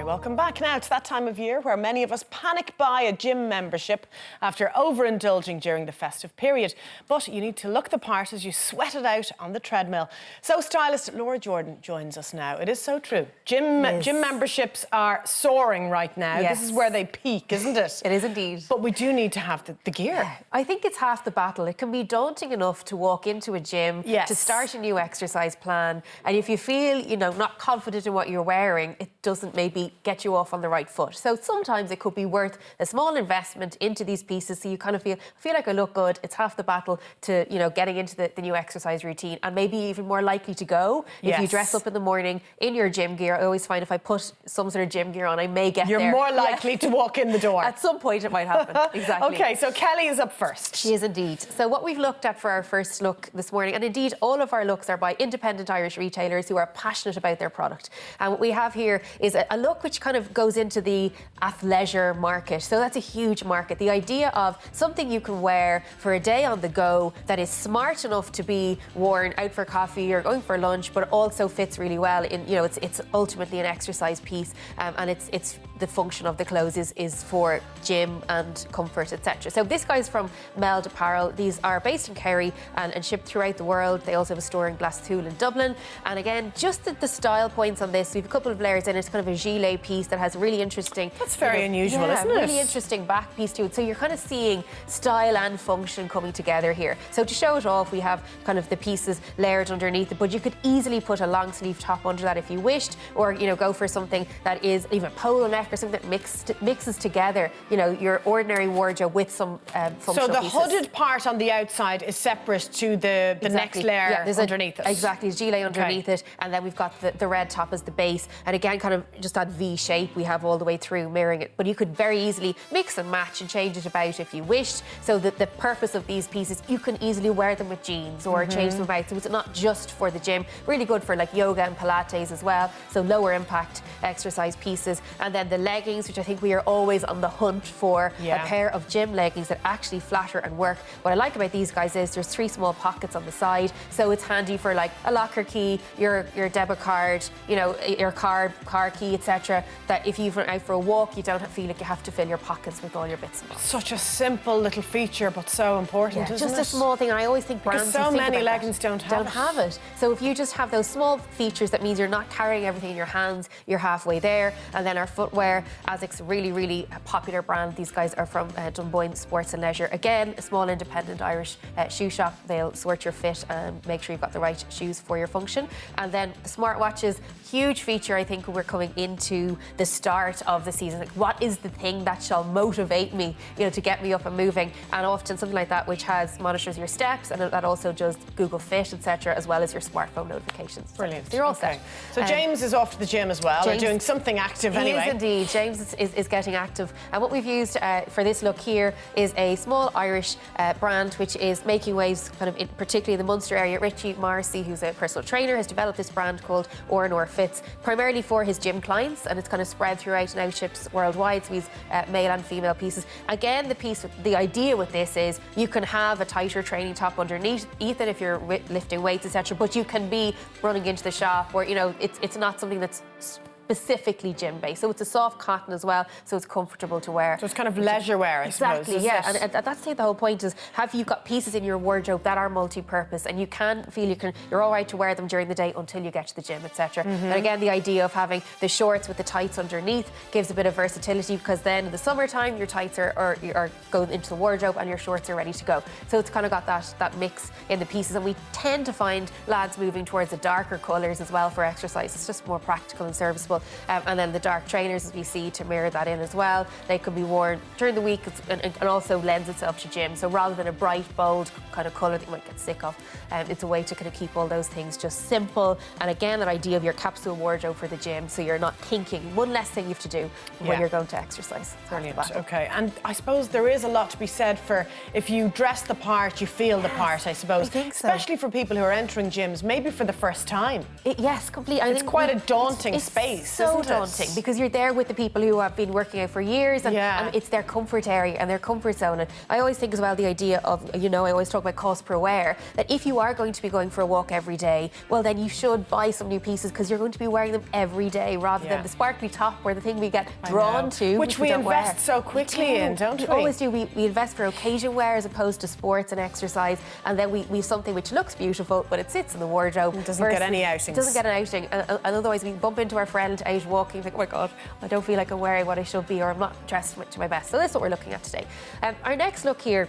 Very welcome back. Now, it's that time of year where many of us panic buy a gym membership after overindulging during the festive period. But you need to look the part as you sweat it out on the treadmill. So stylist Laura Jordan joins us now. It is so true. Gym memberships are soaring right now. Yes. This is where they peak, isn't it? It is indeed. But we do need to have the gear. I think it's half the battle. It can be daunting enough to walk into a gym, to start a new exercise plan, and if you feel, not confident in what you're wearing, it doesn't maybe get you off on the right foot. So sometimes it could be worth a small investment into these pieces so you kind of feel like I look good. It's half the battle to, getting into the new exercise routine, and maybe even more likely to go if you dress up in the morning in your gym gear. I always find if I put some sort of gym gear on, I may get there. You're more likely to walk in the door. At some point it might happen. Exactly. OK, so Kelly is up first. She is indeed. So what we've looked at for our first look this morning, and indeed all of our looks are by independent Irish retailers who are passionate about their product. And what we have here is a look which kind of goes into the athleisure market. So that's a huge market. The idea of something you can wear for a day on the go that is smart enough to be worn out for coffee or going for lunch, but also fits really well in, it's ultimately an exercise piece, and it's the function of the clothes is for gym and comfort, etc. So this guy's from Meld Apparel. These are based in Kerry and shipped throughout the world. They also have a store in Glasgow in Dublin. And again, just the style points on this, we have a couple of layers in it. It's kind of a gilet piece that has really interesting... That's very unusual, isn't it? Really interesting back piece to it. So you're kind of seeing style and function coming together here. So to show it off, we have kind of the pieces layered underneath it, but you could easily put a long sleeve top under that if you wished, or, go for something that is even a polo neck or something that mixes together, your ordinary wardrobe with some functional So the pieces. hooded part on the outside is separate to the next layer underneath it. Exactly, a gilet underneath it, and then we've got the red top as the base, and again, kind of just that V shape we have all the way through, mirroring it. But you could very easily mix and match and change it about if you wished. So that the purpose of these pieces, you can easily wear them with jeans or change them about. So it's not just for the gym. Really good for like yoga and Pilates as well. So lower impact exercise pieces. And then the leggings, which I think we are always on the hunt for a pair of gym leggings that actually flatter and work. What I like about these guys is there's 3 small pockets on the side, so it's handy for like a locker key, your debit card, your car key, etc. That if you've went out for a walk, you don't feel like you have to fill your pockets with all your bits and bobs. Such a simple little feature, but so important, isn't just it? a small thing. And I always think brands because so many leggings don't have it. So if you just have those small features, that means you're not carrying everything in your hands. You're halfway there. And then our footwear, ASIC's really popular brand. These guys are from Dunboyne Sports and Leisure. Again, a small independent Irish shoe shop. They'll sort your fit and make sure you've got the right shoes for your function. And then the smartwatches, huge feature. I think we're coming into the start of the season. Like, what is the thing that shall motivate me, to get me up and moving? And often something like that, which monitors your steps, and that also does Google Fit, etc., as well as your smartphone notifications. Brilliant. So you're all set. So James is off to the gym as well. We're doing something active anyway. He is indeed. James is getting active. And what we've used for this look here is a small Irish brand which is making waves kind of particularly in the Munster area. Richie Morrissey, who's a personal trainer, has developed this brand called Nora Fits, primarily for his gym clients, and it's kind of spread throughout now ships worldwide, so he's male and female pieces. Again, the idea with this is you can have a tighter training top underneath it if you're lifting weights, etc., but you can be running into the shop, or it's not something that's specifically gym-based. So it's a soft cotton as well, so it's comfortable to wear. So it's kind of leisure wear, I suppose. Exactly, yeah. And that's the whole point is, have you got pieces in your wardrobe that are multi-purpose, and you can feel you're all right to wear them during the day until you get to the gym, etc. But again, the idea of having the shorts with the tights underneath gives a bit of versatility, because then in the summertime your tights are going into the wardrobe and your shorts are ready to go. So it's kind of got that mix in the pieces, and we tend to find lads moving towards the darker colours as well for exercise. It's just more practical and serviceable. And then the dark trainers, as we see, to mirror that in as well. They can be worn during the week and also lends itself to gym. So rather than a bright, bold kind of colour that you might get sick of, it's a way to kind of keep all those things just simple. And again, that idea of your capsule wardrobe for the gym, so you're not thinking one less thing you have to do when you're going to exercise. Brilliant. OK, and I suppose there is a lot to be said for if you dress the part, you feel the part, I suppose. I think so. Especially for people who are entering gyms, maybe for the first time. Yes, completely. It's quite a daunting space. so isn't daunting it? because you're there with the people who have been working out for years and, Yeah. and it's their comfort area and their comfort zone. And I always think as well the idea of, you know, I always talk about cost per wear, that if you are going to be going for a walk every day, well then you should buy some new pieces because you're going to be wearing them every day rather than the sparkly top or the thing we get drawn to. Which we don't invest wear. so quickly in, don't we? We always do. We invest for occasion wear as opposed to sports and exercise, and then we have something which looks beautiful but it sits in the wardrobe. It doesn't get any outings. It doesn't get an outing, and otherwise we bump into our friend out walking, think, oh my God, I don't feel like I'm wearing what I should be, or I'm not dressed to my best. So that's what we're looking at today. Our next look here.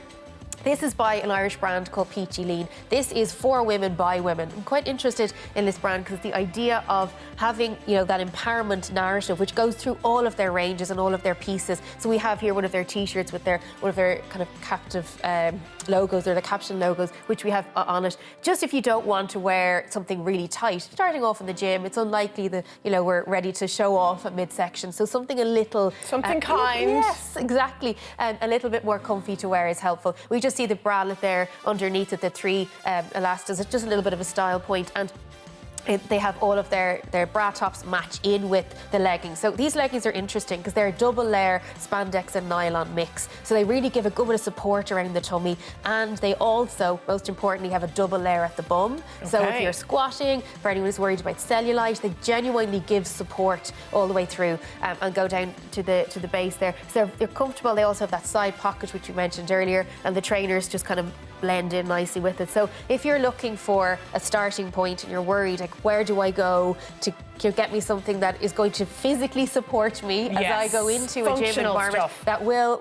This is by an Irish brand called Peachy Lead. This is for women by women. I'm quite interested in this brand because the idea of having, you know, that empowerment narrative which goes through all of their ranges and all of their pieces. So we have here one of their t-shirts with one of their kind of captive logos, or the caption logos, which we have on it. Just if you don't want to wear something really tight, starting off in the gym, it's unlikely that, you know, we're ready to show off at midsection. So something a little... Something kind. Yes, exactly. A little bit more comfy to wear is helpful. We just see the bralette there underneath it, the three elasters. It's just a little bit of a style point, and they have all of their bra tops match in with the leggings. So these leggings are interesting because they're a double layer spandex and nylon mix. So they really give a good bit of support around the tummy, and they also, most importantly, have a double layer at the bum. Okay. So if you're squatting, for anyone who's worried about cellulite, they genuinely give support all the way through and go down to the base there. So they're comfortable. They also have that side pocket, which we mentioned earlier, and the trainers just kind of blend in nicely with it. So if you're looking for a starting point and you're worried, like, where do I go to get me something that is going to physically support me as I go into a gym environment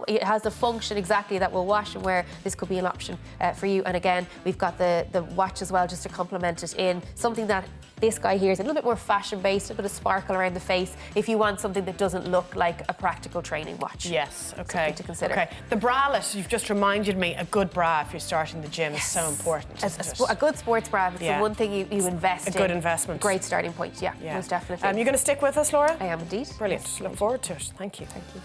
it has the function exactly that will wash and wear, this could be an option for you. And again, we've got the watch as well, just to complement it in something that this guy here is a little bit more fashion-based, a bit of sparkle around the face, if you want something that doesn't look like a practical training watch. Yes, okay. Something to consider. Okay, the bralette, you've just reminded me, a good bra if you're starting the gym is so important. A good sports bra, it's the one thing you invest in. A good investment. Great starting point, most definitely. You're going to stick with us, Laura? I am indeed. Brilliant. Look forward to it. Thank you. Thank you.